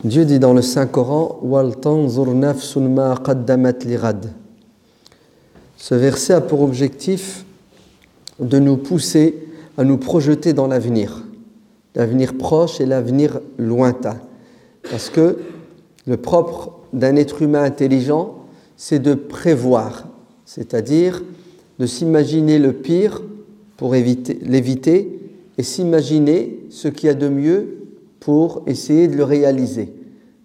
Dieu dit dans le Saint-Coran Wal tanzur nafsun ma qaddamat lighad. Ce verset a pour objectif de nous pousser à nous projeter dans l'avenir proche et l'avenir lointain. Parce que le propre d'un être humain intelligent, c'est de prévoir, c'est-à-dire de s'imaginer le pire pour l'éviter et s'imaginer ce qu'il y a de mieux pour essayer de le réaliser.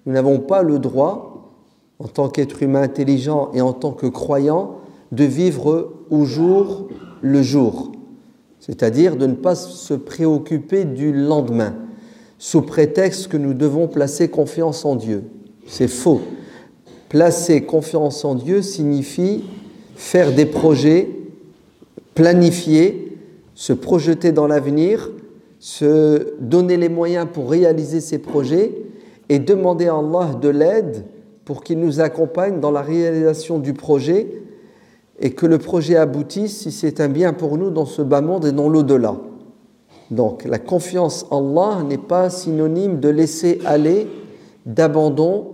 Nous n'avons pas le droit, en tant qu'être humain intelligent et en tant que croyant, de vivre au jour le jour, c'est-à-dire de ne pas se préoccuper du lendemain, sous prétexte que nous devons placer confiance en Dieu. C'est faux. Placer confiance en Dieu signifie faire des projets, planifier, se projeter dans l'avenir, se donner les moyens pour réaliser ces projets et demander à Allah de l'aide pour qu'il nous accompagne dans la réalisation du projet et que le projet aboutisse si c'est un bien pour nous dans ce bas monde et dans l'au-delà. Donc la confiance en Allah n'est pas synonyme de laisser aller, d'abandon,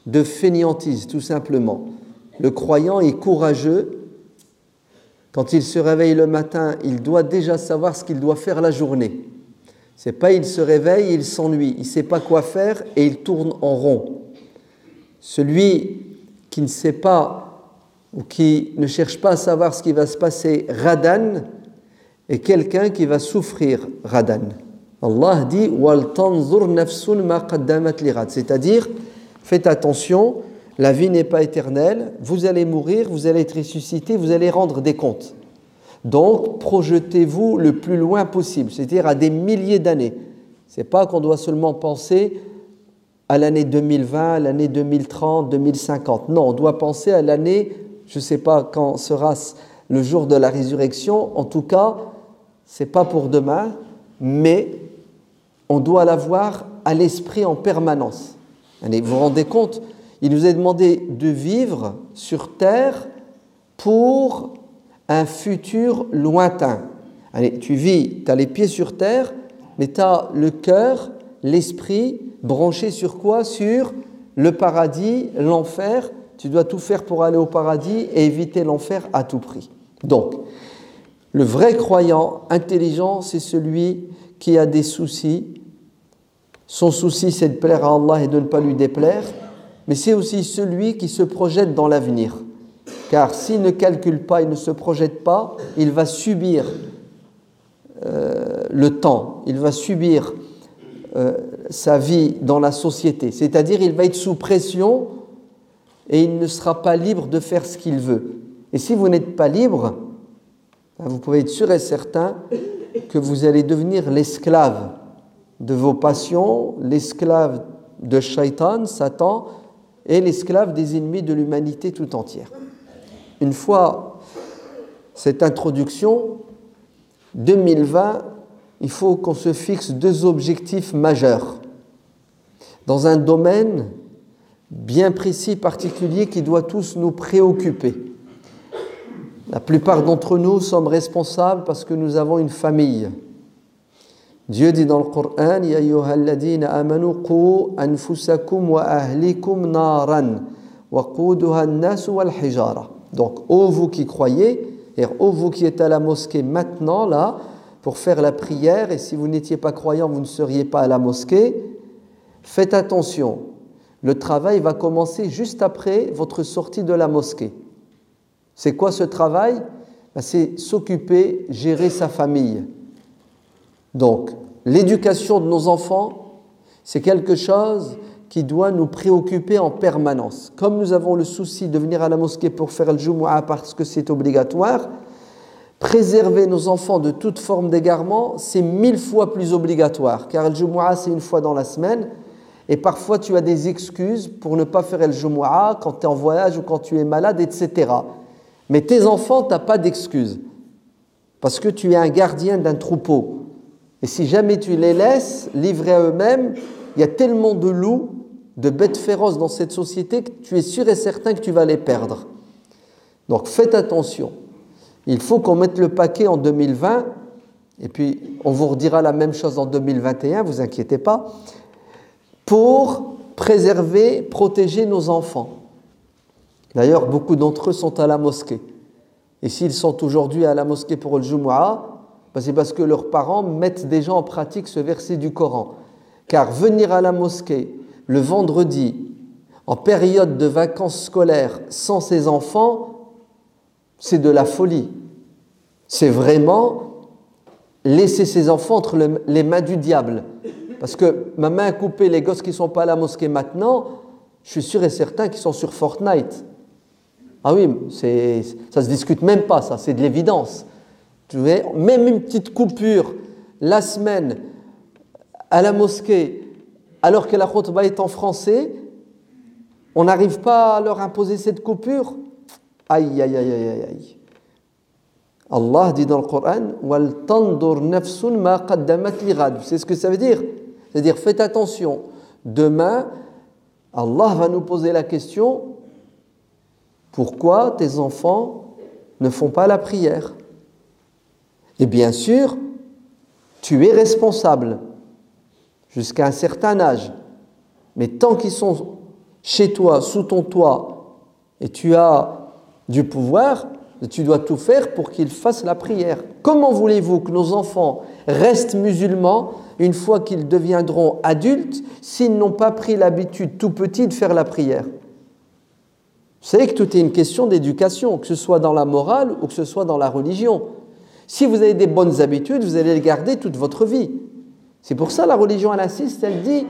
de fainéantise tout simplement. Le croyant est courageux. Quand il se réveille le matin, il doit déjà savoir ce qu'il doit faire la journée. C'est pas il se réveille, il s'ennuie, il ne sait pas quoi faire et il tourne en rond. Celui qui ne sait pas ou qui ne cherche pas à savoir ce qui va se passer radan est quelqu'un qui va souffrir radan. Allah dit wal tanzur nafsun ma qaddamat lighad, c'est-à-dire faites attention, la vie n'est pas éternelle, vous allez mourir, vous allez être ressuscité, vous allez rendre des comptes. Donc projetez-vous le plus loin possible, c'est-à-dire à des milliers d'années. C'est pas qu'on doit seulement penser à l'année 2020, à l'année 2030, 2050. Non, on doit penser à l'année, je ne sais pas quand sera le jour de la résurrection. En tout cas, ce n'est pas pour demain, mais on doit l'avoir à l'esprit en permanence. Allez, vous vous rendez compte, il nous est demandé de vivre sur terre pour un futur lointain. Allez, tu vis, tu as les pieds sur terre, mais tu as le cœur, l'esprit branché sur quoi ? Sur le paradis, l'enfer. Tu dois tout faire pour aller au paradis et éviter l'enfer à tout prix. Donc, le vrai croyant intelligent, c'est celui qui a des soucis. Son souci, c'est de plaire à Allah et de ne pas lui déplaire. Mais c'est aussi celui qui se projette dans l'avenir. Car s'il ne calcule pas, il ne se projette pas, il va subir le temps, il va subir sa vie dans la société. C'est-à-dire, il va être sous pression et il ne sera pas libre de faire ce qu'il veut. Et si vous n'êtes pas libre, vous pouvez être sûr et certain que vous allez devenir l'esclave de vos passions, l'esclave de Shaitan, Satan, et l'esclave des ennemis de l'humanité tout entière. Une fois cette introduction, 2020, il faut qu'on se fixe deux objectifs majeurs dans un domaine bien précis, particulier, qui doit tous nous préoccuper. La plupart d'entre nous sommes responsables parce que nous avons une famille. Dieu dit dans le Coran Ya ayyuhalladhina amanu qu anfusakum wa ahlikum naran wa quduha an-nas wal hijara. Donc, ô vous qui croyez, et ô vous qui êtes à la mosquée maintenant, là, pour faire la prière, et si vous n'étiez pas croyant, vous ne seriez pas à la mosquée, faites attention. Le travail va commencer juste après votre sortie de la mosquée. C'est quoi ce travail ? C'est s'occuper, gérer sa famille. Donc, l'éducation de nos enfants, c'est quelque chose qui doit nous préoccuper en permanence. Comme nous avons le souci de venir à la mosquée pour faire le Jumu'ah parce que c'est obligatoire, préserver nos enfants de toute forme d'égarement, c'est 1000 fois plus obligatoire. Car le Jumu'ah, c'est une fois dans la semaine. Et parfois, tu as des excuses pour ne pas faire le Jumu'ah quand tu es en voyage ou quand tu es malade, etc. Mais tes enfants, tu n'as pas d'excuses. Parce que tu es un gardien d'un troupeau. Et si jamais tu les laisses livrés à eux-mêmes, il y a tellement de loups, de bêtes féroces dans cette société que tu es sûr et certain que tu vas les perdre. Donc faites attention. Il faut qu'on mette le paquet en 2020, et puis on vous redira la même chose en 2021, vous inquiétez pas, pour préserver, protéger nos enfants. D'ailleurs, beaucoup d'entre eux sont à la mosquée. Et s'ils sont aujourd'hui à la mosquée pour le Jumu'ah, c'est parce que leurs parents mettent déjà en pratique ce verset du Coran. Car venir à la mosquée le vendredi, en période de vacances scolaires, sans ses enfants, c'est de la folie. C'est vraiment laisser ses enfants entre les mains du diable. Parce que ma main a coupé les gosses qui ne sont pas à la mosquée maintenant, je suis sûr et certain qu'ils sont sur Fortnite. Ah oui, ça ne se discute même pas, ça, c'est de l'évidence. Tu vois, même une petite coupure la semaine à la mosquée, alors que la khutbah est en français, on n'arrive pas à leur imposer cette coupure. Aïe, aïe, aïe, aïe, aïe. Allah dit dans le Coran, Wal tandur nafsun ma qaddamat lighad. Vous savez ce que ça veut dire? C'est-à-dire, faites attention. Demain, Allah va nous poser la question, pourquoi tes enfants ne font pas la prière? Et bien sûr, tu es responsable jusqu'à un certain âge. Mais tant qu'ils sont chez toi, sous ton toit, et tu as du pouvoir, tu dois tout faire pour qu'ils fassent la prière. Comment voulez-vous que nos enfants restent musulmans une fois qu'ils deviendront adultes s'ils n'ont pas pris l'habitude tout petit de faire la prière? Vous savez que tout est une question d'éducation, que ce soit dans la morale ou que ce soit dans la religion. Si vous avez des bonnes habitudes, vous allez les garder toute votre vie. C'est pour ça la religion, elle insiste, elle dit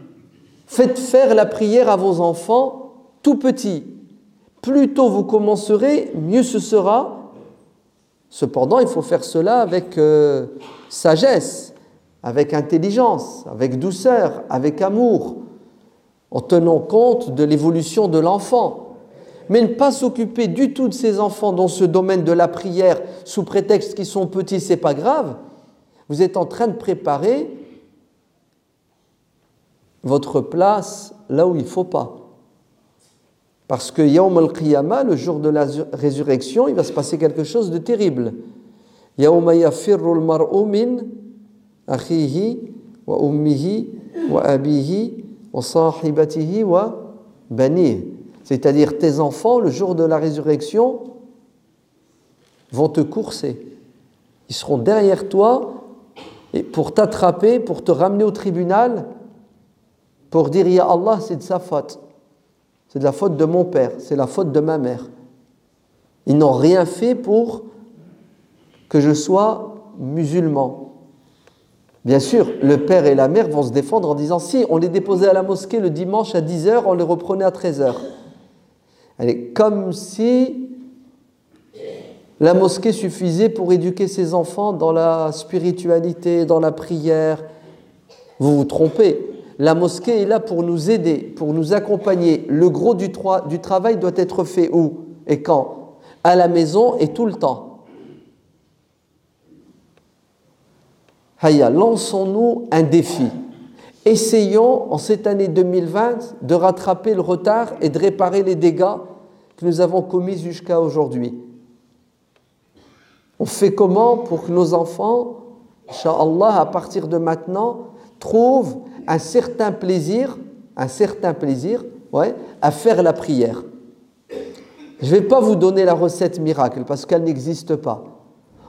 « Faites faire la prière à vos enfants tout petits. Plus tôt vous commencerez, mieux ce sera. Cependant, il faut faire cela avec sagesse, avec intelligence, avec douceur, avec amour, en tenant compte de l'évolution de l'enfant. Mais ne pas s'occuper du tout de ces enfants dans ce domaine de la prière sous prétexte qu'ils sont petits, c'est pas grave. Vous êtes en train de préparer votre place là où il ne faut pas. Parce que Yawm al-Qiyamah, le jour de la résurrection, il va se passer quelque chose de terrible. Yawma yafirru al-mar'u min akhihi wa ummihi wa abihi wa sahibatihi wa banihi. C'est-à-dire tes enfants, le jour de la résurrection, vont te courser. Ils seront derrière toi et pour t'attraper, pour te ramener au tribunal, pour dire « Ya Allah, c'est de sa faute. C'est de la faute de mon père, c'est la faute de ma mère. Ils n'ont rien fait pour que je sois musulman. » Bien sûr, le père et la mère vont se défendre en disant « Si, on les déposait à la mosquée le dimanche à 10h, on les reprenait à 13h. » Allez, comme si la mosquée suffisait pour éduquer ses enfants dans la spiritualité, dans la prière. Vous vous trompez. La mosquée est là pour nous aider, pour nous accompagner. Le gros du travail doit être fait où et quand? À la maison et tout le temps. Hayya, lançons-nous un défi. Essayons en cette année 2020 de rattraper le retard et de réparer les dégâts que nous avons commis jusqu'à aujourd'hui. On fait comment pour que nos enfants, Inch'Allah, à partir de maintenant, trouvent un certain plaisir à faire la prière. Je ne vais pas vous donner la recette miracle parce qu'elle n'existe pas.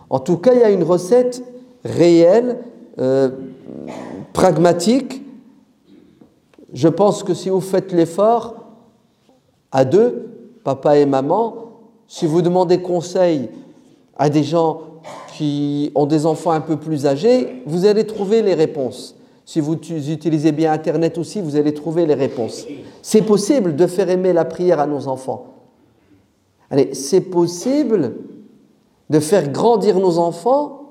En tout cas, il y a une recette réelle, pragmatique. Je pense que si vous faites l'effort, à deux, papa et maman, si vous demandez conseil à des gens qui ont des enfants un peu plus âgés, vous allez trouver les réponses. Si vous utilisez bien Internet aussi, vous allez trouver les réponses. C'est possible de faire aimer la prière à nos enfants. Allez, c'est possible de faire grandir nos enfants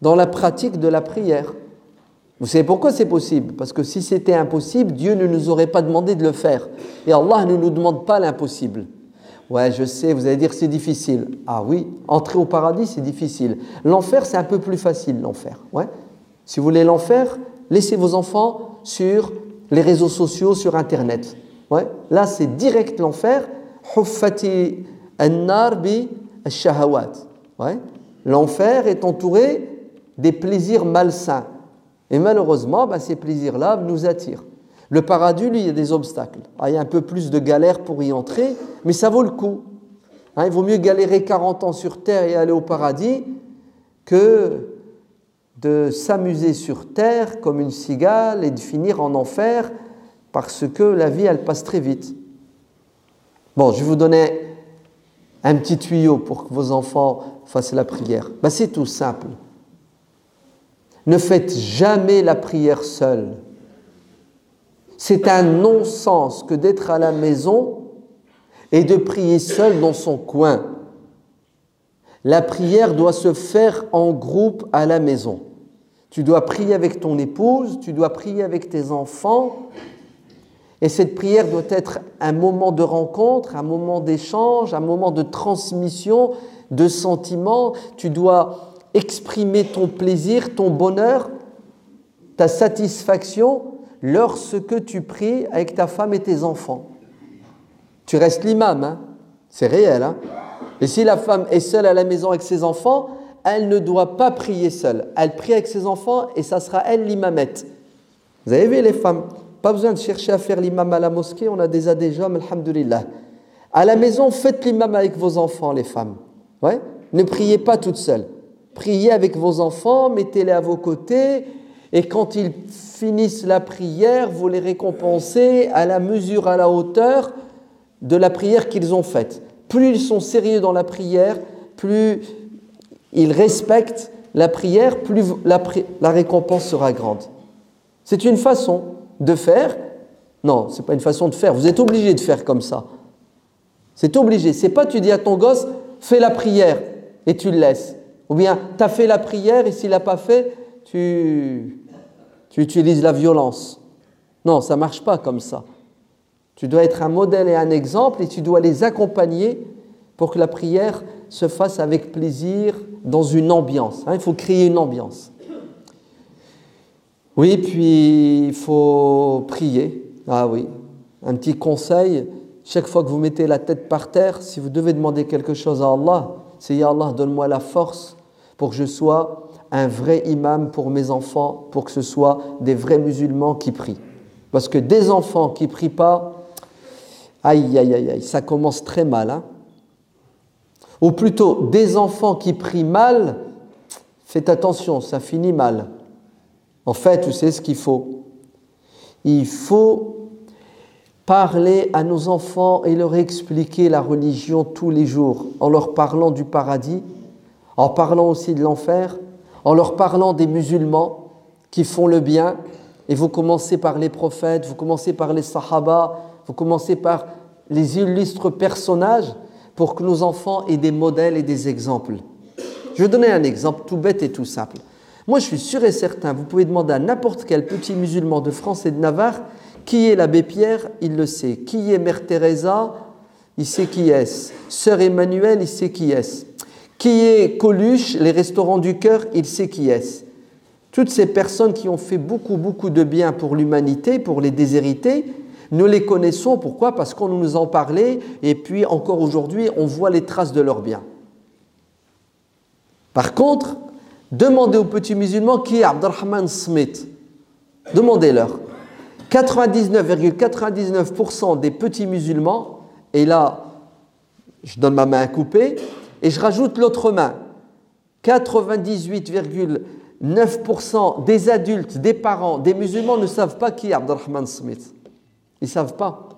dans la pratique de la prière. Vous savez pourquoi c'est possible? Parce que si c'était impossible, Dieu ne nous aurait pas demandé de le faire. Et Allah ne nous demande pas l'impossible. Ouais, je sais, vous allez dire c'est difficile. Ah oui, entrer au paradis, c'est difficile. L'enfer, c'est un peu plus facile, l'enfer. Ouais. Si vous voulez l'enfer, laissez vos enfants sur les réseaux sociaux, sur Internet. Ouais. Là, c'est direct l'enfer. Huffati an-nar bi ash-shahawat. Ouais. L'enfer est entouré des plaisirs malsains. Et malheureusement, ces plaisirs-là nous attirent. Le paradis, lui, il y a des obstacles. Ah, il y a un peu plus de galère pour y entrer, mais ça vaut le coup. Il vaut mieux galérer 40 ans sur terre et aller au paradis que de s'amuser sur terre comme une cigale et de finir en enfer parce que la vie, elle passe très vite. Bon, je vais vous donner un petit tuyau pour que vos enfants fassent la prière. C'est tout simple. Ne faites jamais la prière seule. C'est un non-sens que d'être à la maison et de prier seul dans son coin. La prière doit se faire en groupe à la maison. Tu dois prier avec ton épouse, tu dois prier avec tes enfants. Et cette prière doit être un moment de rencontre, un moment d'échange, un moment de transmission, de sentiments. Tu dois exprimer ton plaisir, ton bonheur, ta satisfaction lorsque tu pries avec ta femme et tes enfants. Tu restes l'imam, c'est réel. Et si la femme est seule à la maison avec ses enfants, elle ne doit pas prier seule. Elle prie avec ses enfants et ça sera elle l'imamette. Vous avez vu les femmes? Pas besoin de chercher à faire l'imam à la mosquée, on a déjà, mais alhamdoulilah. À la maison, faites l'imam avec vos enfants, les femmes. Ouais? Ne priez pas toutes seules. Priez avec vos enfants, mettez-les à vos côtés, et quand ils finissent la prière, vous les récompensez à la mesure, à la hauteur de la prière qu'ils ont faite. Plus ils sont sérieux dans la prière, plus ils respectent la prière, plus la récompense sera grande. C'est une façon de faire. Non, ce n'est pas une façon de faire. Vous êtes obligé de faire comme ça. C'est obligé. C'est pas tu dis à ton gosse, fais la prière et tu le laisses. Ou bien, tu as fait la prière et s'il n'a pas fait, tu utilises la violence. Non, ça ne marche pas comme ça. Tu dois être un modèle et un exemple et tu dois les accompagner pour que la prière se fasse avec plaisir dans une ambiance. Il faut créer une ambiance. Oui, puis il faut prier. Ah oui, un petit conseil, chaque fois que vous mettez la tête par terre, si vous devez demander quelque chose à Allah, c'est « Ya Allah, donne-moi la force pour que je sois un vrai imam pour mes enfants, pour que ce soit des vrais musulmans qui prient. » Parce que des enfants qui ne prient pas, aïe, aïe, aïe, aïe, ça commence très mal. Ou plutôt, des enfants qui prient mal, faites attention, ça finit mal. En fait, tu sais ce qu'il faut. Il faut parler à nos enfants et leur expliquer la religion tous les jours, en leur parlant du paradis, en parlant aussi de l'enfer, en leur parlant des musulmans qui font le bien. Et vous commencez par les prophètes, vous commencez par les sahaba, vous commencez par les illustres personnages pour que nos enfants aient des modèles et des exemples. Je vais donner un exemple tout bête et tout simple. Moi, je suis sûr et certain, vous pouvez demander à n'importe quel petit musulman de France et de Navarre qui est l'abbé Pierre, il le sait. Qui est Mère Teresa, il sait qui est-ce. Sœur Emmanuel, il sait qui est-ce. Qui est Coluche, les restaurants du cœur, il sait qui est-ce. Toutes ces personnes qui ont fait beaucoup, beaucoup de bien pour l'humanité, pour les déshérités, nous les connaissons. Pourquoi? Parce qu'on nous en parlait et puis encore aujourd'hui, on voit les traces de leurs biens. Par contre, demandez aux petits musulmans qui est Abdelrahman Smith. Demandez-leur. 99,99% des petits musulmans, et là, je donne ma main à couper, et je rajoute l'autre main. 98,9% des adultes, des parents, des musulmans ne savent pas qui est Abdelrahman Smith. Ils ne savent pas.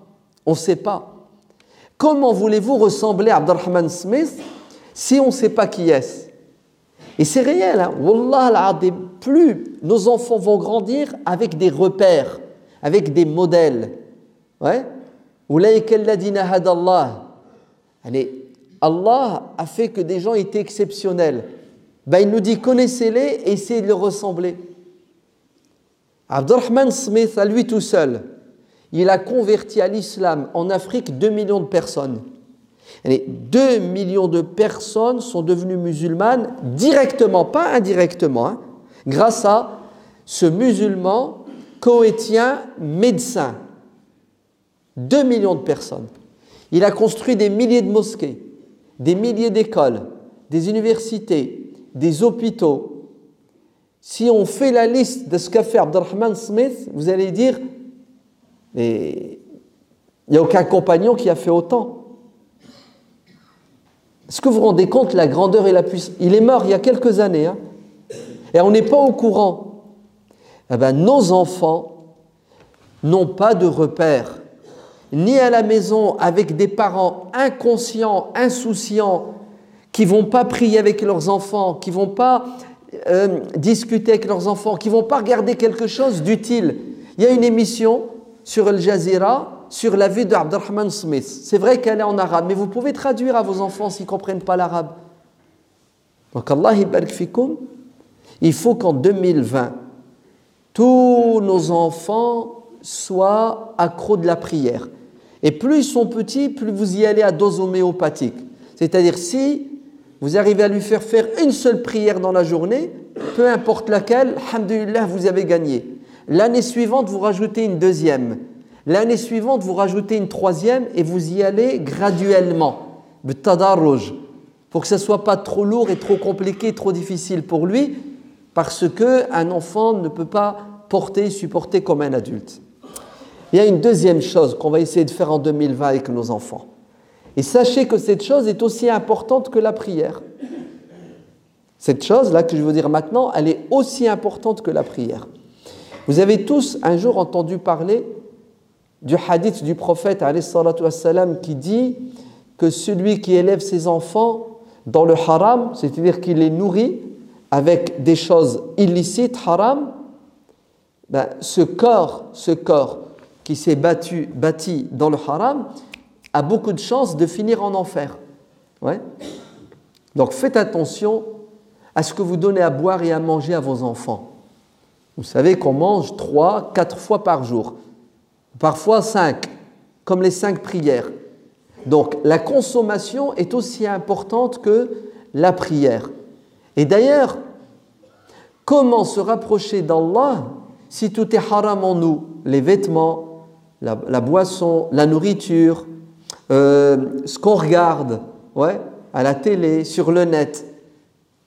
On ne sait pas. Comment voulez-vous ressembler à Abdelrahman Smith si on ne sait pas qui est-ce? Et c'est réel, Wallah, plus nos enfants vont grandir avec des repères, avec des modèles. Ouais. Allah a fait que des gens étaient exceptionnels. Il nous dit connaissez-les et essayez de les ressembler. Abdelrahman Smith, à lui tout seul, il a converti à l'islam en Afrique 2 millions de personnes. 2 millions de personnes sont devenues musulmanes directement, pas indirectement, grâce à ce musulman koweïtien médecin. 2 millions de personnes. Il a construit des milliers de mosquées, des milliers d'écoles, des universités, des hôpitaux. Si on fait la liste de ce qu'a fait Abdelrahman Smith, vous allez dire Mais il n'y a aucun compagnon qui a fait autant. Est-ce que vous vous rendez compte la grandeur et la puissance? Il est mort il y a quelques années, hein, et on n'est pas au courant. Eh bien, nos enfants n'ont pas de repères, ni à la maison avec des parents inconscients, insouciants, qui ne vont pas prier avec leurs enfants, qui ne vont pas discuter avec leurs enfants, qui ne vont pas regarder quelque chose d'utile. Il y a une émission sur Al Jazeera sur la vie d'Abdurrahman Smith. C'est vrai qu'elle est en arabe, mais vous pouvez traduire à vos enfants s'ils ne comprennent pas l'arabe. Donc Allah barik fikoum, il faut qu'en 2020, tous nos enfants soient accros de la prière. Et plus ils sont petits, plus vous y allez à dose homéopathique. C'est-à-dire si vous arrivez à lui faire une seule prière dans la journée, peu importe laquelle, alhamdulillah, vous avez gagné. L'année suivante, vous rajoutez une deuxième. L'année suivante, vous rajoutez une troisième et vous y allez graduellement, b'tadarruj, pour que ce ne soit pas trop lourd et trop compliqué, trop difficile pour lui, parce qu'un enfant ne peut pas supporter comme un adulte. Il y a une deuxième chose qu'on va essayer de faire en 2020 avec nos enfants. Et sachez que cette chose est aussi importante que la prière. Cette chose-là que je veux dire maintenant, elle est aussi importante que la prière. Vous avez tous un jour entendu parler du hadith du prophète alayhi salatu wassalam, qui dit que celui qui élève ses enfants dans le haram, c'est-à-dire qu'il les nourrit avec des choses illicites, haram, ben, ce corps qui s'est bâti dans le haram a beaucoup de chances de finir en enfer. Ouais. Donc faites attention à ce que vous donnez à boire et à manger à vos enfants. Vous savez qu'on mange 3, 4 fois par jour. Parfois 5, comme les 5 prières. Donc la consommation est aussi importante que la prière. Et d'ailleurs, comment se rapprocher d'Allah si tout est haram en nous? Les vêtements, la boisson, la nourriture, ce qu'on regarde, ouais, à la télé, sur le net.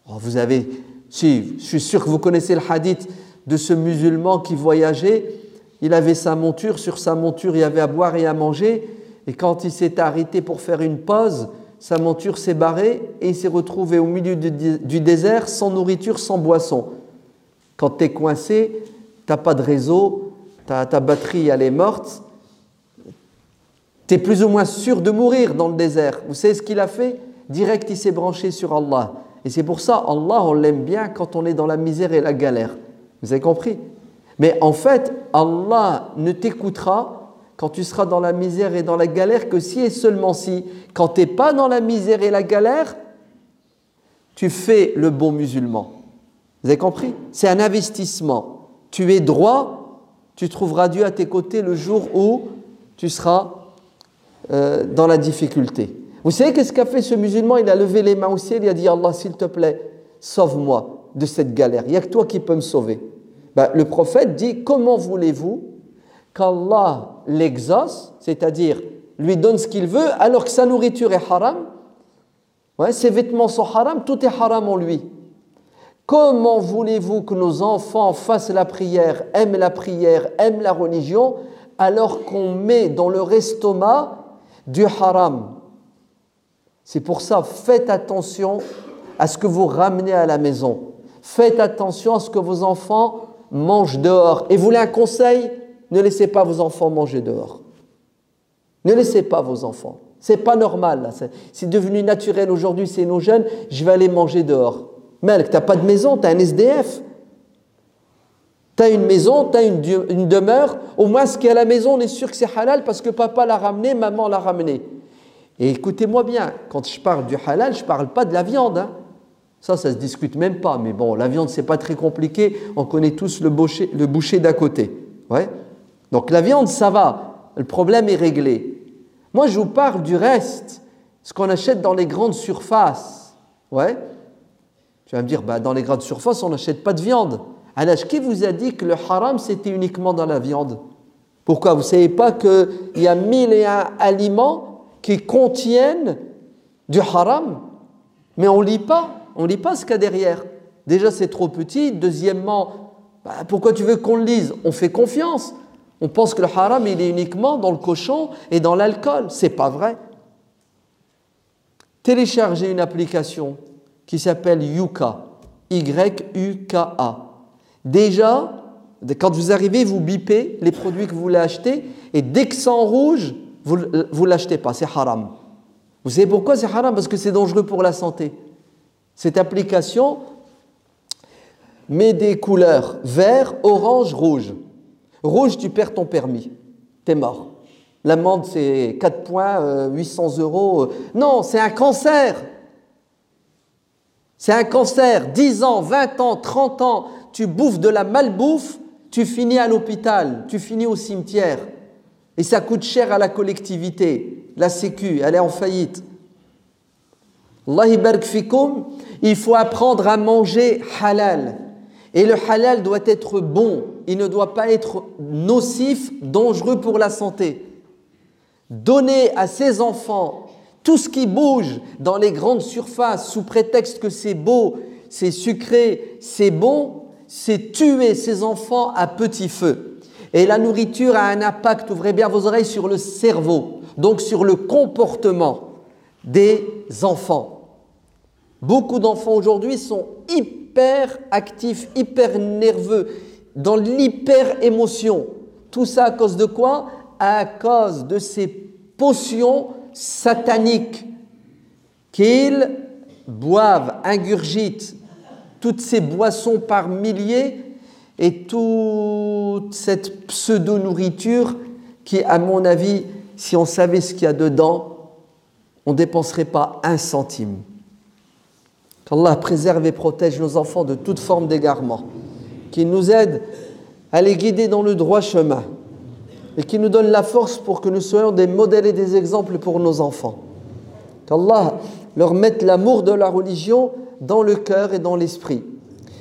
Oh, je suis sûr que vous connaissez le hadith de ce musulman qui voyageait. Il avait sa monture, sur sa monture il y avait à boire et à manger, et quand il s'est arrêté pour faire une pause, sa monture s'est barrée et il s'est retrouvé au milieu du désert, sans nourriture, sans boisson. Quand tu es coincé, tu n'as pas de réseau, ta batterie elle est morte, tu es plus ou moins sûr de mourir dans le désert. Vous savez ce qu'il a fait? Direct, il s'est branché sur Allah. Et c'est pour ça, Allah, on l'aime bien quand on est dans la misère et la galère. Vous avez compris? Mais en fait, Allah ne t'écoutera quand tu seras dans la misère et dans la galère que si et seulement si, quand tu n'es pas dans la misère et la galère, tu fais le bon musulman. Vous avez compris? C'est un investissement. Tu es droit, tu trouveras Dieu à tes côtés le jour où tu seras dans la difficulté. Vous savez qu'est-ce qu'a fait ce musulman? Il a levé les mains au ciel, il a dit « Allah, s'il te plaît, sauve-moi de cette galère. Il n'y a que toi qui peux me sauver. » Le prophète dit, comment voulez-vous qu'Allah l'exauce, c'est-à-dire lui donne ce qu'il veut, alors que sa nourriture est haram, ouais, ses vêtements sont haram, tout est haram en lui. Comment voulez-vous que nos enfants fassent la prière, aiment la religion, alors qu'on met dans leur estomac du haram? C'est pour ça, faites attention à ce que vous ramenez à la maison. Faites attention à ce que vos enfants mangent dehors. Et vous voulez un conseil? Ne laissez pas vos enfants manger dehors. Ne laissez pas vos enfants. C'est pas normal. Là. C'est devenu naturel aujourd'hui, c'est nos jeunes, je vais aller manger dehors. Mec, tu n'as pas de maison, tu as un SDF. Tu as une maison, tu as une demeure. Au moins, ce qui est à la maison, on est sûr que c'est halal parce que papa l'a ramené, maman l'a ramené. Et écoutez-moi bien, quand je parle du halal, je ne parle pas de la viande. Hein. Ça se discute même pas. Mais bon, la viande, ce n'est pas très compliqué. On connaît tous le boucher d'à côté. Ouais. Donc la viande, ça va. Le problème est réglé. Moi, je vous parle du reste. Ce qu'on achète dans les grandes surfaces. Ouais. Tu vas me dire, dans les grandes surfaces, on n'achète pas de viande. Alors, qui vous a dit que le haram, c'était uniquement dans la viande? Pourquoi? Vous ne savez pas qu'il y a 1001 aliments qui contiennent du haram? Mais on ne lit pas ce qu'il y a derrière. Déjà, c'est trop petit. Deuxièmement, pourquoi tu veux qu'on le lise? On fait confiance. On pense que le haram, il est uniquement dans le cochon et dans l'alcool. C'est pas vrai. Téléchargez une application qui s'appelle Yuka, Y-U-K-A. Déjà, quand vous arrivez, vous bipez les produits que vous voulez acheter et dès que c'est en rouge, vous ne l'achetez pas, c'est haram. Vous savez pourquoi c'est haram? Parce que c'est dangereux pour la santé. Cette application met des couleurs vert, orange, rouge. Rouge, tu perds ton permis, t'es mort. L'amende, c'est 4 points, 800 €. Non, c'est un cancer. C'est un cancer. 10 ans, 20 ans, 30 ans, tu bouffes de la malbouffe, tu finis à l'hôpital, tu finis au cimetière. Et ça coûte cher à la collectivité. La Sécu, elle est en faillite. Allah barik fikoum, il faut apprendre à manger halal. Et le halal doit être bon. Il ne doit pas être nocif, dangereux pour la santé. Donner à ses enfants tout ce qui bouge dans les grandes surfaces sous prétexte que c'est beau, c'est sucré, c'est bon, c'est tuer ses enfants à petit feu. Et la nourriture a un impact, ouvrez bien vos oreilles, sur le cerveau, donc sur le comportement des enfants. Beaucoup d'enfants aujourd'hui sont hyper actifs, hyper nerveux, dans l'hyper-émotion. Tout ça à cause de quoi? À cause de ces potions sataniques qu'ils boivent, ingurgitent, toutes ces boissons par milliers et toute cette pseudo-nourriture qui, à mon avis, si on savait ce qu'il y a dedans, on ne dépenserait pas un centime. Qu'Allah préserve et protège nos enfants de toute forme d'égarement, qu'il nous aide à les guider dans le droit chemin et qu'il nous donne la force pour que nous soyons des modèles et des exemples pour nos enfants. Qu'Allah leur mette l'amour de la religion dans le cœur et dans l'esprit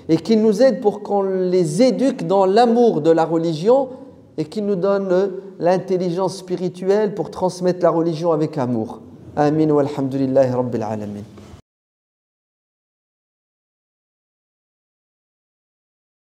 et qu'il nous aide pour qu'on les éduque dans l'amour de la religion et qu'il nous donne l'intelligence spirituelle pour transmettre la religion avec amour. Amin wa alhamdulillahi rabbil alamin.